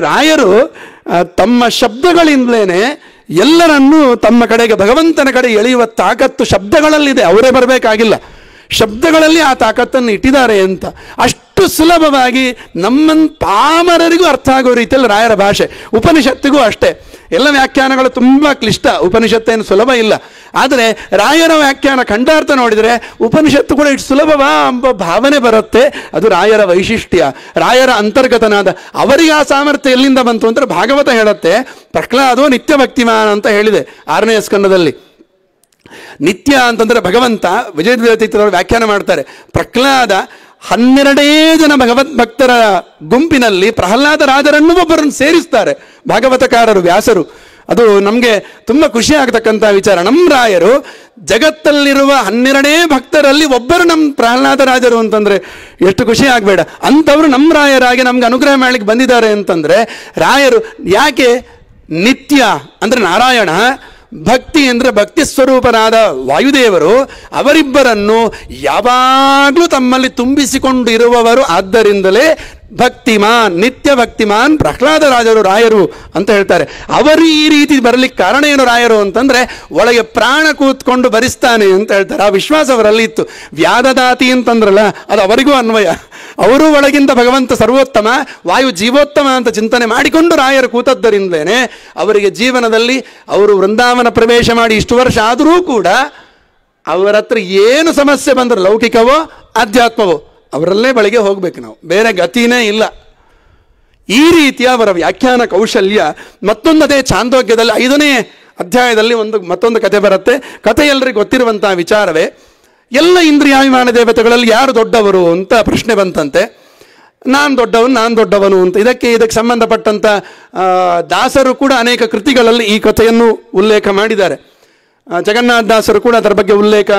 ರಾಯರು ತಮ್ಮ ಶಬ್ದಗಳಿಂದಲೇ ಎಲ್ಲರನ್ನೂ ತಮ್ಮ ಕಡೆಗೆ ಭಗವಂತನ ಕಡೆ ಎಳೆಯುವ ತಾಕತ್ತು ಶಬ್ದಗಳಲ್ಲಿದೆ. ಅವರೇ ಬರಬೇಕಾಗಿಲ್ಲ, ಶಬ್ದಗಳಲ್ಲಿ ಆ ತಾಕತ್ತನ್ನು ಇಟ್ಟಿದ್ದಾರೆ ಅಂತ. ಅಷ್ಟು ಸುಲಭವಾಗಿ ಪಾಮರರಿಗೂ ಅರ್ಥ ಆಗೋ ರೀತಿಯಲ್ಲಿ ರಾಯರ ಭಾಷೆ. ಉಪನಿಷತ್ತಿಗೂ ಅಷ್ಟೇ. ಎಲ್ಲ ವ್ಯಾಖ್ಯಾನಗಳು ತುಂಬ ಕ್ಲಿಷ್ಟ, ಉಪನಿಷತ್ತೇನು ಸುಲಭ ಇಲ್ಲ. ಆದರೆ ರಾಯರ ವ್ಯಾಖ್ಯಾನ ಖಂಡಾರ್ಥ ನೋಡಿದರೆ ಉಪನಿಷತ್ತು ಕೂಡ ಇಷ್ಟು ಸುಲಭವಾ ಎಂಬ ಭಾವನೆ ಬರುತ್ತೆ. ಅದು ರಾಯರ ವೈಶಿಷ್ಟ್ಯ, ರಾಯರ ಅಂತರ್ಗತನಾದ. ಅವರಿಗೆ ಆ ಸಾಮರ್ಥ್ಯ ಎಲ್ಲಿಂದ ಬಂತು ಅಂದರೆ ಭಾಗವತ ಹೇಳುತ್ತೆ, ಪ್ರಹ್ಲಾದೋ ನಿತ್ಯ ಭಕ್ತಿಮಾನ್ ಅಂತ ಹೇಳಿದೆ 6ನೇ ಸ್ಕಂದದಲ್ಲಿ. ನಿತ್ಯ ಅಂತಂದರೆ ಭಗವಂತ. ವಿಜಯತೀರ್ಥರು ವ್ಯಾಖ್ಯಾನ ಮಾಡ್ತಾರೆ, ಪ್ರಹ್ಲಾದ 12 ಜನ ಭಗವದ್ಭಕ್ತರ ಗುಂಪಿನಲ್ಲಿ ಪ್ರಹ್ಲಾದ ರಾಜರನ್ನು ಒಬ್ಬರನ್ನು ಸೇರಿಸ್ತಾರೆ ಭಾಗವತಕಾರರು, ವ್ಯಾಸರು. ಅದು ನಮಗೆ ತುಂಬ ಖುಷಿ ಆಗ್ತಕ್ಕಂಥ ವಿಚಾರ. ನಮ್ಮ ರಾಯರು ಜಗತ್ತಲ್ಲಿರುವ 12 ಭಕ್ತರಲ್ಲಿ ಒಬ್ಬರು ನಮ್ಮ ಪ್ರಹ್ಲಾದ ರಾಜರು ಅಂತಂದರೆ ಎಷ್ಟು ಖುಷಿ ಆಗಬೇಡ. ಅಂಥವರು ನಮ್ಮ ರಾಯರಾಗಿ ನಮ್ಗೆ ಅನುಗ್ರಹ ಮಾಡಲಿಕ್ಕೆ ಬಂದಿದ್ದಾರೆ ಅಂತಂದರೆ ರಾಯರು ಯಾಕೆ ನಿತ್ಯ ಅಂದರೆ ನಾರಾಯಣ, ಭಕ್ತಿ ಅಂದರೆ ಭಕ್ತಿ ಸ್ವರೂಪರಾದ ವಾಯುದೇವರು ಅವರಿಬ್ಬರನ್ನು ಯಾವಾಗಲೂ ತಮ್ಮಲ್ಲಿ ತುಂಬಿಸಿಕೊಂಡಿರುವವರು. ಆದ್ದರಿಂದಲೇ ಭಕ್ತಿಮಾನ್, ನಿತ್ಯ ಭಕ್ತಿಮಾನ್ ಪ್ರಹ್ಲಾದ ರಾಯರು ಅಂತ ಹೇಳ್ತಾರೆ. ಅವರು ಈ ರೀತಿ ಬರಲಿಕ್ಕೆ ಕಾರಣ ಏನು ರಾಯರು ಅಂತಂದರೆ ಒಳಗೆ ಪ್ರಾಣ ಕೂತ್ಕೊಂಡು ಭರಿಸ್ತಾನೆ ಅಂತ ಹೇಳ್ತಾರೆ. ಆ ವಿಶ್ವಾಸ ಅವರಲ್ಲಿ ಇತ್ತು. ವ್ಯಾದದಾತಿ ಅಂತಂದ್ರಲ್ಲ, ಅದು ಅವರಿಗೂ ಅನ್ವಯ. ಅವರು ಒಳಗಿಂದ ಭಗವಂತ ಸರ್ವೋತ್ತಮ, ವಾಯು ಜೀವೋತ್ತಮ ಅಂತ ಚಿಂತನೆ ಮಾಡಿಕೊಂಡು ರಾಯರು ಕೂತದ್ದರಿಂದಲೇ ಅವರಿಗೆ ಜೀವನದಲ್ಲಿ ಅವರು ವೃಂದಾವನ ಪ್ರವೇಶ ಮಾಡಿ ಇಷ್ಟು ವರ್ಷ ಆದರೂ ಕೂಡ ಅವರ ಹತ್ರ ಏನು ಸಮಸ್ಯೆ ಬಂದರೂ, ಲೌಕಿಕವೋ ಆಧ್ಯಾತ್ಮವೋ, ಅವರಲ್ಲೇ ಬಳಿಗೆ ಹೋಗ್ಬೇಕು ನಾವು, ಬೇರೆ ಗತಿನೇ ಇಲ್ಲ. ಈ ರೀತಿಯ ಅವರ ವ್ಯಾಖ್ಯಾನ ಕೌಶಲ್ಯ. ಮತ್ತೊಂದು ಅದೇ ಛಾಂದೋಗ್ಯದಲ್ಲಿ 5ನೇ ಅಧ್ಯಾಯದಲ್ಲಿ ಮತ್ತೊಂದು ಕಥೆ ಬರುತ್ತೆ. ಕಥೆ ಎಲ್ಲರಿಗೂ ಗೊತ್ತಿರುವಂತಹ ವಿಚಾರವೇ. ಎಲ್ಲ ಇಂದ್ರಿಯಾಭಿಮಾನ ದೇವತೆಗಳಲ್ಲಿ ಯಾರು ದೊಡ್ಡವರು ಅಂತ ಪ್ರಶ್ನೆ ಬಂತಂತೆ. ನಾನು ದೊಡ್ಡವನು ಅಂತ. ಇದಕ್ಕೆ ಸಂಬಂಧಪಟ್ಟಂಥ ದಾಸರು ಕೂಡ ಅನೇಕ ಕೃತಿಗಳಲ್ಲಿ ಈ ಕಥೆಯನ್ನು ಉಲ್ಲೇಖ ಮಾಡಿದ್ದಾರೆ. ಜಗನ್ನಾಥ ದಾಸರು ಕೂಡ ಅದರ ಬಗ್ಗೆ ಉಲ್ಲೇಖ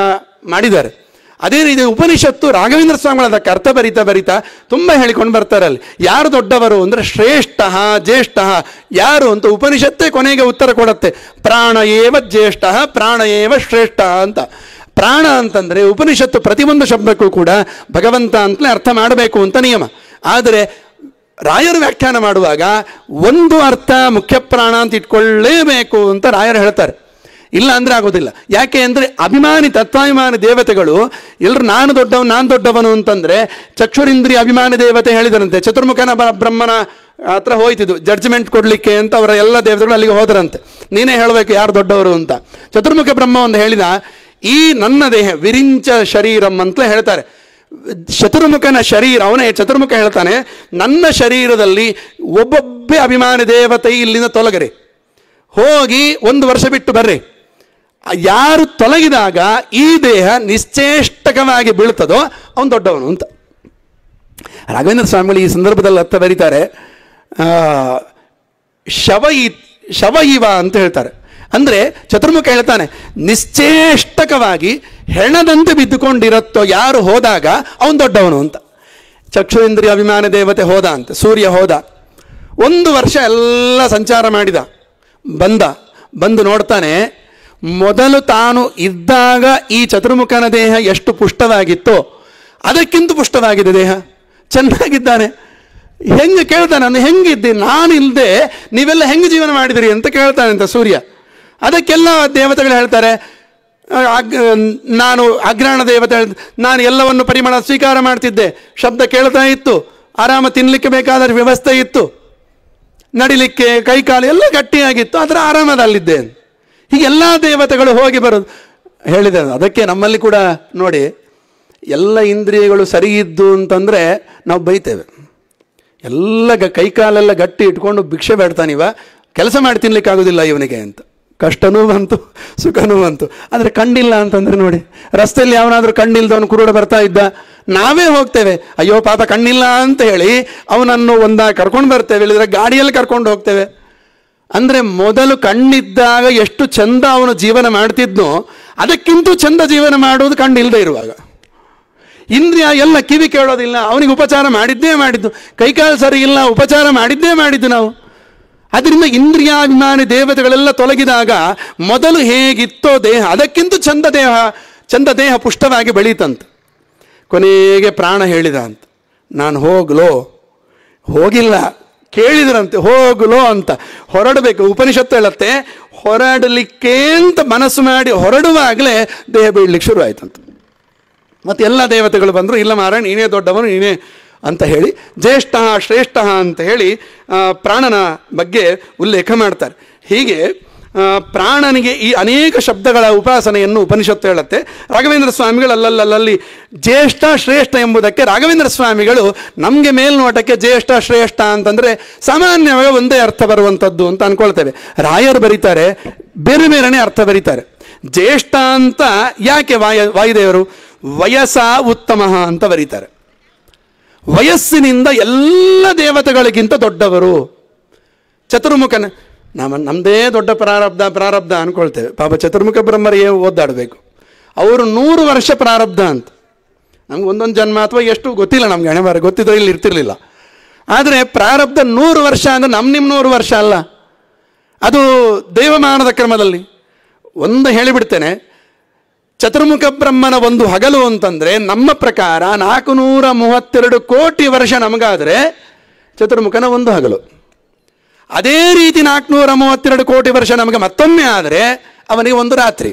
ಮಾಡಿದ್ದಾರೆ. ಅದೇ ರೀತಿ ಉಪನಿಷತ್ತು ರಾಘವೇಂದ್ರ ಸ್ವಾಮಿಗಳು ಅದಕ್ಕೆ ಅರ್ಥ ಬರಿತಾ ತುಂಬ ಹೇಳಿಕೊಂಡು ಬರ್ತಾರೆ. ಅಲ್ಲಿ ಯಾರು ದೊಡ್ಡವರು ಅಂದರೆ ಶ್ರೇಷ್ಠ ಜ್ಯೇಷ್ಠ ಯಾರು ಅಂತ ಉಪನಿಷತ್ತೇ ಕೊನೆಗೆ ಉತ್ತರ ಕೊಡುತ್ತೆ. ಪ್ರಾಣ ಏವ ಜ್ಯೇಷ್ಠ ಪ್ರಾಣ ಏವ ಶ್ರೇಷ್ಠ ಅಂತ. ಪ್ರಾಣ ಅಂತಂದರೆ ಉಪನಿಷತ್ತು ಪ್ರತಿಯೊಂದು ಶಬ್ದಕ್ಕೂ ಕೂಡ ಭಗವಂತ ಅಂತಲೇ ಅರ್ಥ ಮಾಡಬೇಕು ಅಂತ ನಿಯಮ. ಆದರೆ ರಾಯರು ವ್ಯಾಖ್ಯಾನ ಮಾಡುವಾಗ ಒಂದು ಅರ್ಥ ಮುಖ್ಯ ಪ್ರಾಣ ಅಂತ ಇಟ್ಕೊಳ್ಳೇಬೇಕು ಅಂತ ರಾಯರು ಹೇಳ್ತಾರೆ. ಇಲ್ಲ ಅಂದರೆ ಆಗೋದಿಲ್ಲ. ಯಾಕೆ ಅಂದರೆ ಅಭಿಮಾನಿ ತತ್ವಾಭಿಮಾನಿ ದೇವತೆಗಳು ಎಲ್ಲರೂ ನಾನು ದೊಡ್ಡವನು ಅಂತಂದರೆ ಚಕ್ಷುರಿಂದ್ರಿಯ ಅಭಿಮಾನಿ ದೇವತೆ ಹೇಳಿದರಂತೆ. ಚತುರ್ಮುಖನ ಬ್ರಹ್ಮನ ಹತ್ರ ಹೋಯ್ತಿದ್ದು ಜಡ್ಜ್ಮೆಂಟ್ ಕೊಡಲಿಕ್ಕೆ ಅಂತ ಅವರ ಎಲ್ಲ ದೇವತೆಗಳು ಅಲ್ಲಿಗೆ ಹೋದರಂತೆ. ನೀನೇ ಹೇಳಬೇಕು ಯಾರು ದೊಡ್ಡವರು ಅಂತ. ಚತುರ್ಮುಖ ಬ್ರಹ್ಮ ಒಂದು ಹೇಳಿದ, ಈ ನನ್ನ ದೇಹ ವಿರಿಂಚ ಶರೀರಂ ಅಂತಲೇ ಹೇಳ್ತಾರೆ. ಚತುರ್ಮುಖನ ಶರೀರ, ಅವನೇ ಚತುರ್ಮುಖ ಹೇಳ್ತಾನೆ, ನನ್ನ ಶರೀರದಲ್ಲಿ ಒಬ್ಬೊಬ್ಬೇ ಅಭಿಮಾನಿ ದೇವತೆ ಇಲ್ಲಿಂದ ತೊಲಗರಿ, ಹೋಗಿ 1 ವರ್ಷ ಬಿಟ್ಟು ಬರ್ರಿ. ಯಾರು ತೊಲಗಿದಾಗ ಈ ದೇಹ ನಿಶ್ಚೇಷ್ಟಕವಾಗಿ ಬೀಳ್ತದೋ ಅವನು ದೊಡ್ಡವನು ಅಂತ ರಾಘವೇಂದ್ರ ಸ್ವಾಮಿಗಳು ಈ ಸಂದರ್ಭದಲ್ಲಿ ಅರ್ಥ ಬರೀತಾರೆ. ಶವ ಇವ ಅಂತ ಹೇಳ್ತಾರೆ. ಅಂದರೆ ಚತುರ್ಮುಖ ಹೇಳ್ತಾನೆ, ನಿಶ್ಚೇಷ್ಟಕವಾಗಿ ಹೆಣದಂತೆ ಬಿದ್ದುಕೊಂಡಿರತ್ತೋ ಯಾರು ಹೋದಾಗ ಅವನು ದೊಡ್ಡವನು ಅಂತ. ಚಕ್ಷುರೇಂದ್ರಿಯ ಅಭಿಮಾನ ದೇವತೆ ಹೋದ ಅಂತ, ಸೂರ್ಯ ಹೋದ, 1 ವರ್ಷ ಎಲ್ಲ ಸಂಚಾರ ಮಾಡಿದ, ಬಂದು ನೋಡ್ತಾನೆ, ಮೊದಲು ತಾನು ಇದ್ದಾಗ ಈ ಚತುರ್ಮುಖನ ದೇಹ ಎಷ್ಟು ಪುಷ್ಟವಾಗಿತ್ತೋ ಅದಕ್ಕಿಂತ ಪುಷ್ಟವಾಗಿದೆ ದೇಹ, ಚೆನ್ನಾಗಿದ್ದಾನೆ. ಹೆಂಗೆ ಕೇಳ್ತಾನೆ, ನಾನು ಹೆಂಗಿದ್ದೀನಿ, ನಾನು ಇಲ್ಲದೆ ನೀವೆಲ್ಲ ಹೆಂಗೆ ಜೀವನ ಮಾಡಿದಿರಿ ಅಂತ ಕೇಳ್ತಾನೆ ಅಂತ ಸೂರ್ಯ. ಅದಕ್ಕೆಲ್ಲ ದೇವತೆಗಳು ಹೇಳ್ತಾರೆ, ನಾನು ಅಗ್ರಹಣ ದೇವತೆ ನಾನು ಎಲ್ಲವನ್ನು ಪರಿಮಳ ಸ್ವೀಕಾರ ಮಾಡ್ತಿದ್ದೆ, ಶಬ್ದ ಕೇಳ್ತಾ ಇತ್ತು, ಆರಾಮ ತಿನ್ನಲಿಕ್ಕೆ ಬೇಕಾದ ವ್ಯವಸ್ಥೆ ಇತ್ತು, ನಡಿಲಿಕ್ಕೆ ಕೈಕಾಲು ಎಲ್ಲ ಗಟ್ಟಿಯಾಗಿತ್ತು, ಅದರ ಆರಾಮದಲ್ಲಿದ್ದೆ. ಹೀಗೆಲ್ಲ ದೇವತೆಗಳು ಹೋಗಿ ಬರೋದು ಹೇಳಿದೆ. ಅದಕ್ಕೆ ನಮ್ಮಲ್ಲಿ ಕೂಡ ನೋಡಿ, ಎಲ್ಲ ಇಂದ್ರಿಯಗಳು ಸರಿ ಇದ್ದು ಅಂತಂದರೆ ನಾವು ಬೈತೇವೆ. ಎಲ್ಲ ಕೈಕಾಲೆಲ್ಲ ಗಟ್ಟಿ ಇಟ್ಕೊಂಡು ಭಿಕ್ಷೆ ಬೇಡ್ತಾನಿವ, ಕೆಲಸ ಮಾಡಿ ತಿನ್ಲಿಕ್ಕಾಗೋದಿಲ್ಲ ಇವನಿಗೆ ಅಂತ. ಕಷ್ಟನೂ ಬಂತು, ಸುಖನೂ ಬಂತು. ಆದರೆ ಕಣ್ಣಿಲ್ಲ ಅಂತಂದರೆ ನೋಡಿ, ರಸ್ತೆಯಲ್ಲಿ ಯಾವನಾದರೂ ಕಣ್ಣಿಲ್ದವನು ಕುರುಡ ಬರ್ತಾ ಇದ್ದ, ನಾವೇ ಹೋಗ್ತೇವೆ, ಅಯ್ಯೋ ಪಾಪ ಕಣ್ಣಿಲ್ಲ ಅಂತ ಹೇಳಿ ಅವನನ್ನು ಕರ್ಕೊಂಡು ಬರ್ತೇವೆ, ಇಲ್ಲಿದ್ರೆ ಗಾಡಿಯಲ್ಲಿ ಕರ್ಕೊಂಡು ಹೋಗ್ತೇವೆ. ಅಂದರೆ ಮೊದಲು ಕಣ್ಣಿದ್ದಾಗ ಎಷ್ಟು ಚಂದ ಅವನು ಜೀವನ ಮಾಡ್ತಿದ್ನೋ ಅದಕ್ಕಿಂತ ಚಂದ ಜೀವನ ಮಾಡೋದು ಕಣ್ಣಿಲ್ಲದೆ ಇರುವಾಗ. ಇಂದ್ರಿಯ ಎಲ್ಲ ಕಿವಿ ಕೇಳೋದಿಲ್ಲ, ಅವನಿಗೆ ಉಪಚಾರ ಮಾಡಿದ್ದು, ಕೈಕಾಲು ಸರಿ ಇಲ್ಲ, ಉಪಚಾರ ಮಾಡಿದ್ದು ನಾವು. ಅದರಿಂದ ಇಂದ್ರಿಯಾಭಿಮಾನಿ ದೇವತೆಗಳೆಲ್ಲ ತೊಲಗಿದಾಗ ಮೊದಲು ಹೇಗಿತ್ತೋ ದೇಹ ಅದಕ್ಕಿಂತ ಚಂದ ದೇಹ ಪುಷ್ಟವಾಗಿ ಬೆಳೀತಂತ. ಕೊನೆಗೆ ಪ್ರಾಣ ಹೇಳಿದ ಅಂತ, ನಾನು ಹೋಗಿಲ್ಲ, ಕೇಳಿದ್ರಂತೆ, ಹೋಗ್ಲೋ ಅಂತ ಹೊರಡಬೇಕು. ಉಪನಿಷತ್ತು ಹೇಳುತ್ತೆ, ಹೊರಡಲಿಕ್ಕೆ ಅಂತ ಮನಸ್ಸು ಮಾಡಿ ಹೊರಡುವಾಗಲೇ ದೇಹ ಬೀಳಲಿಕ್ಕೆ ಶುರು ಆಯ್ತಂತ. ಮತ್ತು ಎಲ್ಲ ದೇವತೆಗಳು ಬಂದರು, ಇಲ್ಲ ಮಾರ ನೀನೇ ದೊಡ್ಡವನು, ನೀನೇ ಅಂತ ಹೇಳಿ ಜ್ಯೇಷ್ಠ ಶ್ರೇಷ್ಠ ಅಂತ ಹೇಳಿ ಪ್ರಾಣನ ಬಗ್ಗೆ ಉಲ್ಲೇಖ ಮಾಡ್ತಾರೆ. ಹೀಗೆ ಪ್ರಾಣನಿಗೆ ಈ ಅನೇಕ ಶಬ್ದಗಳ ಉಪಾಸನೆಯನ್ನು ಉಪನಿಷತ್ತು ಹೇಳುತ್ತೆ. ರಾಘವೇಂದ್ರ ಸ್ವಾಮಿಗಳು ಅಲ್ಲಲ್ಲಿ ಜ್ಯೇಷ್ಠ ಶ್ರೇಷ್ಠ ಎಂಬುದಕ್ಕೆ ರಾಘವೇಂದ್ರ ಸ್ವಾಮಿಗಳು ನಮಗೆ ಮೇಲ್ನೋಟಕ್ಕೆ ಜ್ಯೇಷ್ಠ ಶ್ರೇಷ್ಠ ಅಂತಂದರೆ ಸಾಮಾನ್ಯವಾಗಿ ಒಂದೇ ಅರ್ಥ ಬರುವಂಥದ್ದು ಅಂತ ಅಂದ್ಕೊಳ್ತೇವೆ. ರಾಯರು ಬರೀತಾರೆ ಬೇರೆ ಬೇರೆನೇ ಅರ್ಥ ಬರೀತಾರೆ. ಜ್ಯೇಷ್ಠ ಅಂತ ಯಾಕೆ ವಾಯುದೇವರು ವಯಸ್ಸ ಉತ್ತಮ ಅಂತ ಬರೀತಾರೆ. ವಯಸ್ಸಿನಿಂದ ಎಲ್ಲ ದೇವತೆಗಳಿಗಿಂತ ದೊಡ್ಡವರು. ಚತುರ್ಮುಖನ ನಮ್ಮದೇ ದೊಡ್ಡ ಪ್ರಾರಬ್ಧ ಅಂದ್ಕೊಳ್ತೇವೆ. ಪಾಪ ಚತುರ್ಮುಖ ಬ್ರಹ್ಮರಿಗೆ ಓದಾಡಬೇಕು, ಅವರು 100 ವರ್ಷ ಪ್ರಾರಬ್ಧ ಅಂತ. ನಮ್ಗೆ ಒಂದೊಂದು ಜನ್ಮ ಅಥವಾ ಎಷ್ಟು ಗೊತ್ತಿಲ್ಲ, ನಮ್ಗೆ ಹಣೆಬಾರ ಗೊತ್ತಿದ್ರೆ ಇಲ್ಲಿ ಇರ್ತಿರ್ಲಿಲ್ಲ. ಆದರೆ ಪ್ರಾರಬ್ಧ 100 ವರ್ಷ ಅಂದರೆ ನಿಮ್ಮ 100 ವರ್ಷ ಅಲ್ಲ, ಅದು ದೇವಮಾನದ ಕ್ರಮದಲ್ಲಿ. ಒಂದು ಹೇಳಿಬಿಡ್ತೇನೆ, ಚತುರ್ಮುಖ ಬ್ರಹ್ಮನ ಒಂದು ಹಗಲು ಅಂತಂದರೆ ನಮ್ಮ ಪ್ರಕಾರ 432 ಕೋಟಿ ವರ್ಷ ನಮಗಾದರೆ ಚತುರ್ಮುಖನ ಒಂದು ಹಗಲು. ಅದೇ ರೀತಿ 432 ಕೋಟಿ ವರ್ಷ ನಮಗೆ ಮತ್ತೊಮ್ಮೆ ಆದರೆ ಅವನಿಗೆ ಒಂದು ರಾತ್ರಿ.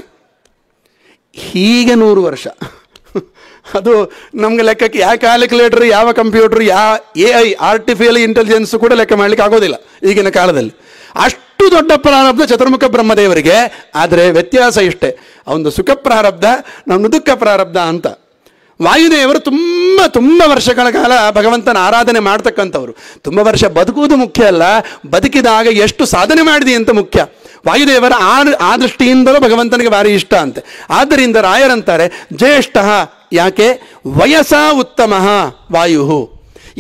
ಹೀಗೆ 100 ವರ್ಷ. ಅದು ನಮಗೆ ಲೆಕ್ಕಕ್ಕೆ ಯಾವ ಕ್ಯಾಲ್ಕುಲೇಟರ್, ಯಾವ ಕಂಪ್ಯೂಟರ್, ಯಾವ AI ಆರ್ಟಿಫಿಷಿಯಲ್ ಇಂಟೆಲಿಜೆನ್ಸ್ ಕೂಡ ಲೆಕ್ಕ ಮಾಡಲಿಕ್ಕೆ ಆಗೋದಿಲ್ಲ ಈಗಿನ ಕಾಲದಲ್ಲಿ. ಅಷ್ಟು ದೊಡ್ಡ ಪ್ರಾರಬ್ಧ ಚತುರ್ಮುಖ ಬ್ರಹ್ಮದೇವರಿಗೆ. ಆದರೆ ವ್ಯತ್ಯಾಸ ಇಷ್ಟೇ, ಅವನು ಸುಖ ಪ್ರಾರಬ್ಧ, ನಮ್ಮ ದುಃಖ ಪ್ರಾರಬ್ಧ ಅಂತ. ವಾಯುದೇವರು ತುಂಬ ವರ್ಷಗಳ ಕಾಲ ಭಗವಂತನ ಆರಾಧನೆ ಮಾಡ್ತಕ್ಕಂಥವ್ರು. ತುಂಬ ವರ್ಷ ಬದುಕುವುದು ಮುಖ್ಯ ಅಲ್ಲ, ಬದುಕಿದಾಗ ಎಷ್ಟು ಸಾಧನೆ ಮಾಡಿದೆ ಅಂತ ಮುಖ್ಯ. ವಾಯುದೇವರ ಆ ದೃಷ್ಟಿಯಿಂದಲೂ ಭಗವಂತನಿಗೆ ಭಾರಿ ಇಷ್ಟ ಅಂತೆ. ಆದ್ದರಿಂದ ರಾಯರಂತಾರೆ ಜ್ಯೇಷ್ಠ, ಯಾಕೆ ವಯಸ್ಸ ಉತ್ತಮ ವಾಯು.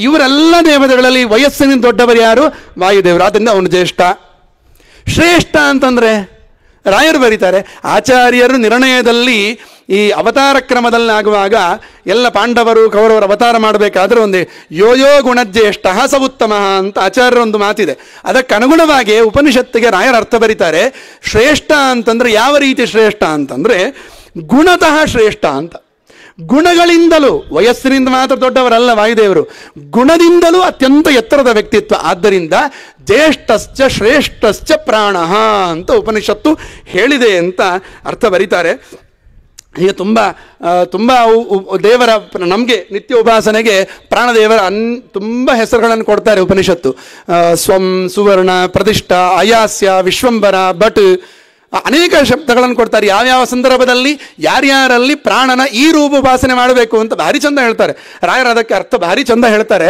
ಇವರೆಲ್ಲ ದೇವತೆಗಳಲ್ಲಿ ವಯಸ್ಸಿನ ದೊಡ್ಡವರು ಯಾರು? ವಾಯುದೇವರು. ಆದ್ದರಿಂದ ಅವನು ಜ್ಯೇಷ್ಠ. ಶ್ರೇಷ್ಠ ಅಂತಂದರೆ ರಾಯರು ಬರೀತಾರೆ, ಆಚಾರ್ಯರು ನಿರ್ಣಯದಲ್ಲಿ ಈ ಅವತಾರ ಕ್ರಮದಲ್ಲಿ ಆಗುವಾಗ ಎಲ್ಲ ಪಾಂಡವರು ಕೌರವರು ಅವತಾರ ಮಾಡಬೇಕಾದ್ರೆ ಒಂದೇ ಯೋಯೋ ಗುಣಜ್ಯೇಷ್ಠ ಸ ಉತ್ತಮ ಅಂತ ಆಚಾರ್ಯರ ಒಂದು ಮಾತಿದೆ. ಅದಕ್ಕೆ ಅನುಗುಣವಾಗಿ ಉಪನಿಷತ್ತಿಗೆ ರಾಯರ ಅರ್ಥ ಬರೀತಾರೆ. ಶ್ರೇಷ್ಠ ಅಂತಂದರೆ ಯಾವ ರೀತಿ ಶ್ರೇಷ್ಠ ಅಂತಂದರೆ ಗುಣತಃ ಶ್ರೇಷ್ಠ ಅಂತ. ಗುಣಗಳಿಂದಲೂ, ವಯಸ್ಸಿನಿಂದ ಮಾತ್ರ ದೊಡ್ಡವರಲ್ಲ ವಾಯುದೇವರು, ಗುಣದಿಂದಲೂ ಅತ್ಯಂತ ಎತ್ತರದ ವ್ಯಕ್ತಿತ್ವ. ಆದ್ದರಿಂದ ಜ್ಯೇಷ್ಠಶ್ಚ ಶ್ರೇಷ್ಠಶ್ಚ ಪ್ರಾಣ ಅಂತ ಉಪನಿಷತ್ತು ಹೇಳಿದೆ ಅಂತ ಅರ್ಥ ಬರೀತಾರೆ. ಹೀಗೆ ತುಂಬ ದೇವರ ನಮಗೆ ನಿತ್ಯ ಉಪಾಸನೆಗೆ ಪ್ರಾಣದೇವರ ತುಂಬ ಹೆಸರುಗಳನ್ನು ಕೊಡ್ತಾರೆ ಉಪನಿಷತ್ತು. ಸ್ವಂ, ಸುವರ್ಣ, ಪ್ರತಿಷ್ಠಾ, ಅಯಾಸ್ಯ, ವಿಶ್ವಂಬರ, ಭಟ್, ಅನೇಕ ಶಬ್ದಗಳನ್ನು ಕೊಡ್ತಾರೆ. ಯಾವ್ಯಾವ ಸಂದರ್ಭದಲ್ಲಿ ಯಾರ್ಯಾರಲ್ಲಿ ಪ್ರಾಣನ ಈ ರೂಪ ಉಪಾಸನೆ ಮಾಡಬೇಕು ಅಂತ ಭಾರಿ ಚಂದ ಹೇಳ್ತಾರೆ ರಾಯರು. ಅದಕ್ಕೆ ಅರ್ಥ ಭಾರಿ ಚಂದ ಹೇಳ್ತಾರೆ.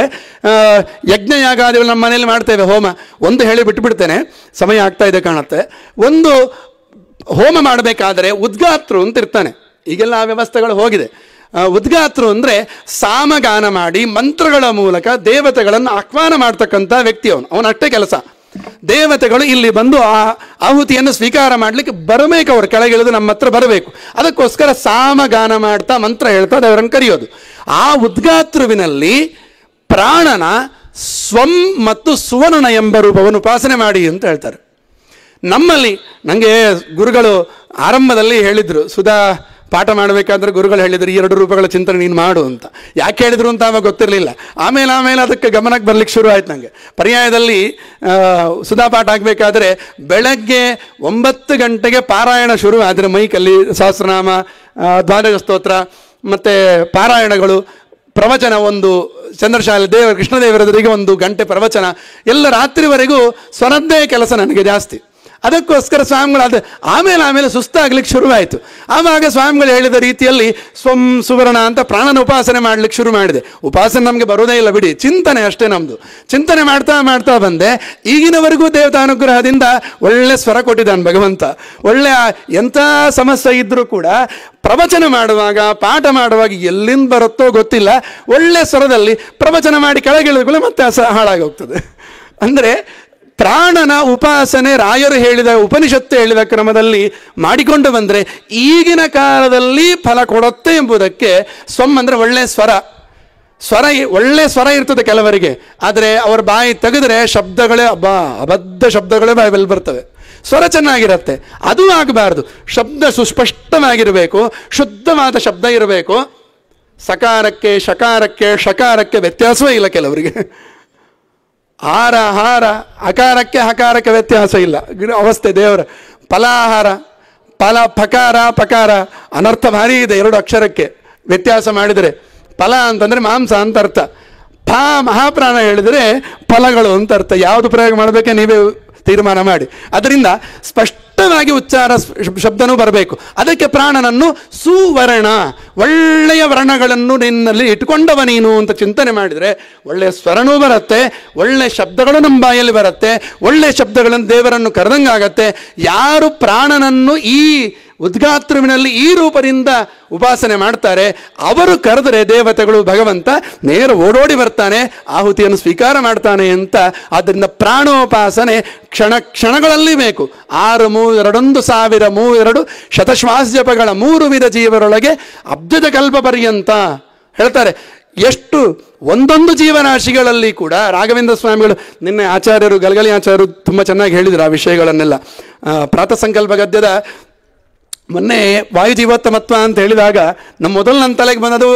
ಯಜ್ಞಯಾಗಾದಿಗಳು ನಮ್ಮ ಮನೇಲಿ ಮಾಡ್ತೇವೆ, ಹೋಮ. ಒಂದು ಹೇಳಿ ಬಿಟ್ಟುಬಿಡ್ತೇನೆ, ಸಮಯ ಆಗ್ತಾ ಇದೆ ಕಾಣುತ್ತೆ. ಒಂದು ಹೋಮ ಮಾಡಬೇಕಾದರೆ ಉದ್ಗಾತೃ ಅಂತ ಇರ್ತಾನೆ. ಈಗೆಲ್ಲ ಆ ವ್ಯವಸ್ಥೆಗಳು ಹೋಗಿದೆ. ಉದ್ಗಾತೃ ಅಂದರೆ ಸಾಮಗಾನ ಮಾಡಿ ಮಂತ್ರಗಳ ಮೂಲಕ ದೇವತೆಗಳನ್ನು ಆಹ್ವಾನ ಮಾಡ್ತಕ್ಕಂಥ ವ್ಯಕ್ತಿ ಅವನಷ್ಟೇ ಕೆಲಸ. ದೇವತೆಗಳು ಇಲ್ಲಿ ಬಂದು ಆ ಆಹುತಿಯನ್ನು ಸ್ವೀಕಾರ ಮಾಡಲಿಕ್ಕೆ ಬರಬೇಕು, ಅವರು ಕೆಳಗಿಳಿದು ನಮ್ಮ ಹತ್ರ ಬರಬೇಕು. ಅದಕ್ಕೋಸ್ಕರ ಸಾಮಗಾನ ಮಾಡ್ತಾ ಮಂತ್ರ ಹೇಳ್ತಾ ದೇವರನ್ನು ಕರೆಯೋದು. ಆ ಉದ್ಗಾತೃವಿನಲ್ಲಿ ಪ್ರಾಣನ ಸ್ವಂ ಮತ್ತು ಸುವರ್ಣ ಎಂಬ ರೂಪವನ್ನು ಉಪಾಸನೆ ಮಾಡಿ ಅಂತ ಹೇಳ್ತಾರೆ. ನಮ್ಮಲ್ಲಿ ನನಗೆ ಗುರುಗಳು ಆರಂಭದಲ್ಲಿ ಹೇಳಿದರು, ಸುಧಾ ಪಾಠ ಮಾಡಬೇಕಾದ್ರೆ ಗುರುಗಳು ಹೇಳಿದರು 2 ರೂಪಗಳ ಚಿಂತನೆ ನೀನು ಮಾಡು ಅಂತ. ಯಾಕೆ ಹೇಳಿದರು ಅಂತ ಆವಾಗ ಗೊತ್ತಿರಲಿಲ್ಲ. ಆಮೇಲೆ ಅದಕ್ಕೆ ಗಮನಕ್ಕೆ ಬರಲಿಕ್ಕೆ ಶುರು ಆಯ್ತು ನನಗೆ. ಪರ್ಯಾಯದಲ್ಲಿ ಸುಧಾ ಪಾಠ ಆಗಬೇಕಾದ್ರೆ ಬೆಳಗ್ಗೆ 9 ಗಂಟೆಗೆ ಪಾರಾಯಣ ಶುರು ಆದರೆ ಮೈಕಲ್ಲಿ ಸಹಸ್ರನಾಮ, ದ್ವಾದಶ ಸ್ತೋತ್ರ ಮತ್ತು ಪಾರಾಯಣಗಳು, ಪ್ರವಚನ, ಒಂದು ಚಂದ್ರಶಾಲೆ ಕೃಷ್ಣದೇವರವರಿಗೆ 1 ಗಂಟೆ ಪ್ರವಚನ, ಎಲ್ಲ ರಾತ್ರಿವರೆಗೂ ಸ್ವರದ್ದೇ ಕೆಲಸ ನನಗೆ ಜಾಸ್ತಿ. ಅದಕ್ಕೋಸ್ಕರ ಸ್ವಾಮಿಗಳು ಅದು ಆಮೇಲೆ ಸುಸ್ತಾಗ್ಲಿಕ್ಕೆ ಶುರುವಾಯಿತು. ಆವಾಗ ಸ್ವಾಮಿಗಳು ಹೇಳಿದ ರೀತಿಯಲ್ಲಿ ಸ್ವಂ ಸುವರ್ಣ ಅಂತ ಪ್ರಾಣನ ಉಪಾಸನೆ ಮಾಡಲಿಕ್ಕೆ ಶುರು ಮಾಡಿದೆ. ಉಪಾಸನೆ ನಮಗೆ ಬರೋದೇ ಇಲ್ಲ ಬಿಡಿ, ಚಿಂತನೆ ಅಷ್ಟೇ ನಮ್ಮದು. ಚಿಂತನೆ ಮಾಡ್ತಾ ಬಂದೆ. ಈಗಿನವರೆಗೂ ದೇವತಾನುಗ್ರಹದಿಂದ ಒಳ್ಳೆ ಸ್ವರ ಕೊಟ್ಟಿದ್ದಾನೆ ಭಗವಂತ. ಒಳ್ಳೆಯ ಎಂಥ ಸಮಸ್ಯೆ ಇದ್ದರೂ ಕೂಡ ಪ್ರವಚನ ಮಾಡುವಾಗ, ಪಾಠ ಮಾಡುವಾಗ ಎಲ್ಲಿಂದ ಬರುತ್ತೋ ಗೊತ್ತಿಲ್ಲ, ಒಳ್ಳೆ ಸ್ವರದಲ್ಲಿ ಪ್ರವಚನ ಮಾಡಿ ಕೆಳಗಿಳಿದುಕೊಳ್ಳಿ ಮತ್ತೆ ಹಾಳಾಗಿ ಹೋಗ್ತದೆ. ಅಂದರೆ ಪ್ರಾಣನ ಉಪಾಸನೆ ರಾಯರು ಹೇಳಿದ, ಉಪನಿಷತ್ತು ಹೇಳಿದ ಕ್ರಮದಲ್ಲಿ ಮಾಡಿಕೊಂಡು ಬಂದರೆ ಈಗಿನ ಕಾಲದಲ್ಲಿ ಫಲ ಕೊಡುತ್ತೆ ಎಂಬುದಕ್ಕೆ ಸ್ವಂ ಅಂದರೆ ಒಳ್ಳೆಯ ಒಳ್ಳೆ ಸ್ವರ ಇರ್ತದೆ ಕೆಲವರಿಗೆ. ಆದರೆ ಅವರ ಬಾಯಿ ತೆಗೆದರೆ ಶಬ್ದಗಳೇ ಅಬದ್ಧ ಶಬ್ದಗಳೇ ಬಾಯಲ್ಲಿ ಬರ್ತವೆ. ಸ್ವರ ಚೆನ್ನಾಗಿರುತ್ತೆ, ಅದು ಆಗಬಾರ್ದು. ಶಬ್ದ ಸುಸ್ಪಷ್ಟವಾಗಿರಬೇಕು, ಶುದ್ಧವಾದ ಶಬ್ದ ಇರಬೇಕು. ಸಕಾರಕ್ಕೆ ಶಕಾರಕ್ಕೆ ವ್ಯತ್ಯಾಸವೇ ಇಲ್ಲ ಕೆಲವರಿಗೆ. ಆಹಾರ ಹಾರ, ಅಕಾರಕ್ಕೆ ಹಕಾರಕ್ಕೆ ವ್ಯತ್ಯಾಸ ಇಲ್ಲ, ಅವಸ್ಥೆ ದೇವರ. ಫಲಾಹಾರ, ಫಲ ಫಕಾರ ಪಕಾರ, ಅನರ್ಥ ಭಾರಿ ಇದೆ 2 ಅಕ್ಷರಕ್ಕೆ ವ್ಯತ್ಯಾಸ ಮಾಡಿದರೆ. ಫಲ ಅಂತಂದರೆ ಮಾಂಸ ಅಂತ ಅರ್ಥ, ಫ ಮಹಾಪ್ರಾಣ ಹೇಳಿದರೆ ಫಲಗಳು ಅಂತ ಅರ್ಥ. ಯಾವುದು ಪ್ರಯೋಗ ಮಾಡಬೇಕೆ ನೀವೇ ತೀರ್ಮಾನ ಮಾಡಿ. ಅದರಿಂದ ಸ್ಪಷ್ಟವಾಗಿ ಉಚ್ಚಾರ ಶಬ್ದನೂ ಬರಬೇಕು. ಅದಕ್ಕೆ ಪ್ರಾಣನನ್ನು ಸುವರ್ಣ, ಒಳ್ಳೆಯ ವರ್ಣಗಳನ್ನು ನಿನ್ನಲ್ಲಿ ಇಟ್ಕೊಂಡವ ನೀನು ಅಂತ ಚಿಂತನೆ ಮಾಡಿದರೆ ಒಳ್ಳೆಯ ಸ್ವರನೂ ಬರುತ್ತೆ, ಒಳ್ಳೆಯ ಶಬ್ದಗಳು ನಮ್ಮ ಬಾಯಲ್ಲಿ ಬರುತ್ತೆ, ಒಳ್ಳೆಯ ಶಬ್ದಗಳನ್ನು ದೇವರನ್ನು ಕರೆದಂಗಾಗತ್ತೆ. ಯಾರು ಪ್ರಾಣನನ್ನು ಈ ಉದ್ಗಾತ್ರುವಿನಲ್ಲಿ ಈ ರೂಪದಿಂದ ಉಪಾಸನೆ ಮಾಡ್ತಾರೆ ಅವರು ಕರೆದರೆ ದೇವತೆಗಳು ಭಗವಂತ ನೇರ ಓಡೋಡಿ ಬರ್ತಾನೆ, ಆಹುತಿಯನ್ನು ಸ್ವೀಕಾರ ಮಾಡ್ತಾನೆ ಅಂತ. ಆದ್ದರಿಂದ ಪ್ರಾಣೋಪಾಸನೆ ಕ್ಷಣಗಳಲ್ಲಿ ಬೇಕು. 6 3 2 1000 ಶತಶ್ವಾಸ ಜಪಗಳ 3 ವಿಧ ಜೀವರೊಳಗೆ ಅಬ್ಜದ ಕಲ್ಪ ಪರ್ಯಂತ ಹೇಳ್ತಾರೆ. ಎಷ್ಟು ಒಂದೊಂದು ಜೀವರಾಶಿಗಳಲ್ಲಿ ಕೂಡ ರಾಘವೇಂದ್ರ ಸ್ವಾಮಿಗಳು, ನಿನ್ನೆ ಆಚಾರ್ಯರು ಗಲಗಲಿ ಆಚಾರ್ಯರು ತುಂಬ ಚೆನ್ನಾಗಿ ಹೇಳಿದರು ಆ ವಿಷಯಗಳನ್ನೆಲ್ಲ. ಪ್ರಾತಃ ಸಂಕಲ್ಪ ಗದ್ಯದ ಮೊನ್ನೆ ವಾಯುಜೀವೋತ್ತಮತ್ವ ಅಂತ ಹೇಳಿದಾಗ ನಮ್ಮ ನನ್ನ ತಲೆಗೆ ಬಂದದು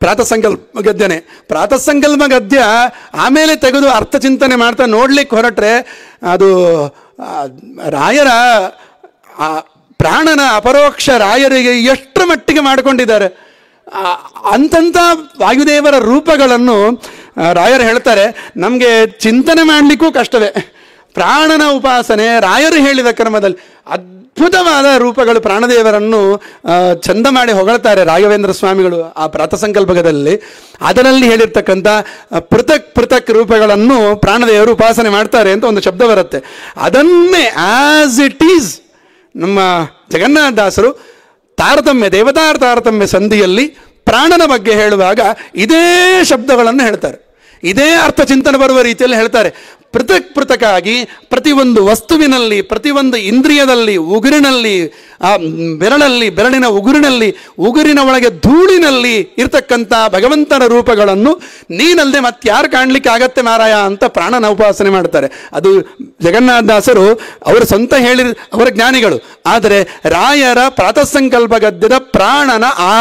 ಪ್ರಾತಃ ಸಂಕಲ್ಪ ಗದ್ಯನೇ. ಪ್ರಾತಃ ಸಂಕಲ್ಪ ಗದ್ಯ ಆಮೇಲೆ ತೆಗೆದು ಅರ್ಥ ಚಿಂತನೆ ಮಾಡ್ತಾ ನೋಡ್ಲಿಕ್ಕೆ ಹೊರಟ್ರೆ ಅದು ರಾಯರ ಪ್ರಾಣನ ಅಪರೋಕ್ಷ ರಾಯರಿಗೆ ಎಷ್ಟರ ಮಟ್ಟಿಗೆ ಮಾಡಿಕೊಂಡಿದ್ದಾರೆ. ಅಂತಂಥ ವಾಯುದೇವರ ರೂಪಗಳನ್ನು ರಾಯರು ಹೇಳ್ತಾರೆ. ನಮಗೆ ಚಿಂತನೆ ಮಾಡಲಿಕ್ಕೂ ಕಷ್ಟವೇ. ಪ್ರಾಣನ ಉಪಾಸನೆ ರಾಯರು ಹೇಳಿದ ಕ್ರಮದಲ್ಲಿ ಅದ್ಭುತವಾದ ರೂಪಗಳು. ಪ್ರಾಣದೇವರನ್ನು ಚಂದ ಮಾಡಿ ಹೊಗಳ್ತಾರೆ ರಾಘವೇಂದ್ರ ಸ್ವಾಮಿಗಳು ಆ ಪ್ರಾತಸಂಕಲ್ಪದಲ್ಲಿ. ಅದರಲ್ಲಿ ಹೇಳಿರ್ತಕ್ಕಂಥ ಪೃಥಕ್ ಪೃಥಕ್ ರೂಪಗಳನ್ನು ಪ್ರಾಣದೇವರು ಉಪಾಸನೆ ಮಾಡ್ತಾರೆ ಅಂತ ಒಂದು ಶಬ್ದ ಬರುತ್ತೆ. ಅದನ್ನೇ ಆಸ್ ಇಟ್ ಈಸ್ ನಮ್ಮ ಜಗನ್ನಾಥದಾಸರು ತಾರತಮ್ಯ, ದೇವತಾರ ತಾರತಮ್ಯ ಸಂಧಿಯಲ್ಲಿ ಪ್ರಾಣನ ಬಗ್ಗೆ ಹೇಳುವಾಗ ಇದೇ ಶಬ್ದಗಳನ್ನು ಹೇಳ್ತಾರೆ, ಇದೇ ಅರ್ಥ ಚಿಂತನೆ ಬರುವ ರೀತಿಯಲ್ಲಿ ಹೇಳ್ತಾರೆ. ಪೃಥಕ್ ಪೃಥಕ್ಕಾಗಿ ಪ್ರತಿಯೊಂದು ವಸ್ತುವಿನಲ್ಲಿ, ಪ್ರತಿಯೊಂದು ಇಂದ್ರಿಯದಲ್ಲಿ, ಉಗುರಿನಲ್ಲಿ, ಬೆರಳಿನ ಉಗುರಿನಲ್ಲಿ, ಉಗುರಿನ ಒಳಗೆ ಧೂಳಿನಲ್ಲಿ ಇರ್ತಕ್ಕಂಥ ಭಗವಂತನ ರೂಪಗಳನ್ನು ನೀನಲ್ಲದೆ ಮತ್ತಾರು ಕಾಣಲಿಕ್ಕೆ ಆಗತ್ತೆ ಮಾರಾಯ ಅಂತ ಪ್ರಾಣನ ಉಪಾಸನೆ ಮಾಡ್ತಾರೆ. ಅದು ಜಗನ್ನಾಥದಾಸರು ಅವರು ಸ್ವಂತ ಹೇಳಿ ಅವರ ಜ್ಞಾನಿಗಳು. ಆದರೆ ರಾಯರ ಪ್ರಾತಃಸಂಕಲ್ಪ ಗದ್ಯದ ಪ್ರಾಣನ ಆ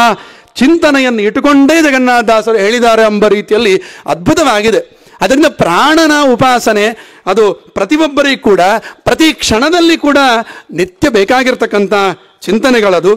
ಚಿಂತನೆಯನ್ನು ಇಟ್ಟುಕೊಂಡೇ ಜಗನ್ನಾಥದಾಸರು ಹೇಳಿದ್ದಾರೆ ಎಂಬ ರೀತಿಯಲ್ಲಿ ಅದ್ಭುತವಾಗಿದೆ. ಅದರಿಂದ ಪ್ರಾಣನ ಉಪಾಸನೆ ಅದು ಪ್ರತಿಯೊಬ್ಬರಿಗೂ ಕೂಡ ಪ್ರತಿ ಕ್ಷಣದಲ್ಲಿ ಕೂಡ ನಿತ್ಯ ಬೇಕಾಗಿರ್ತಕ್ಕಂಥ ಚಿಂತನೆಗಳದು.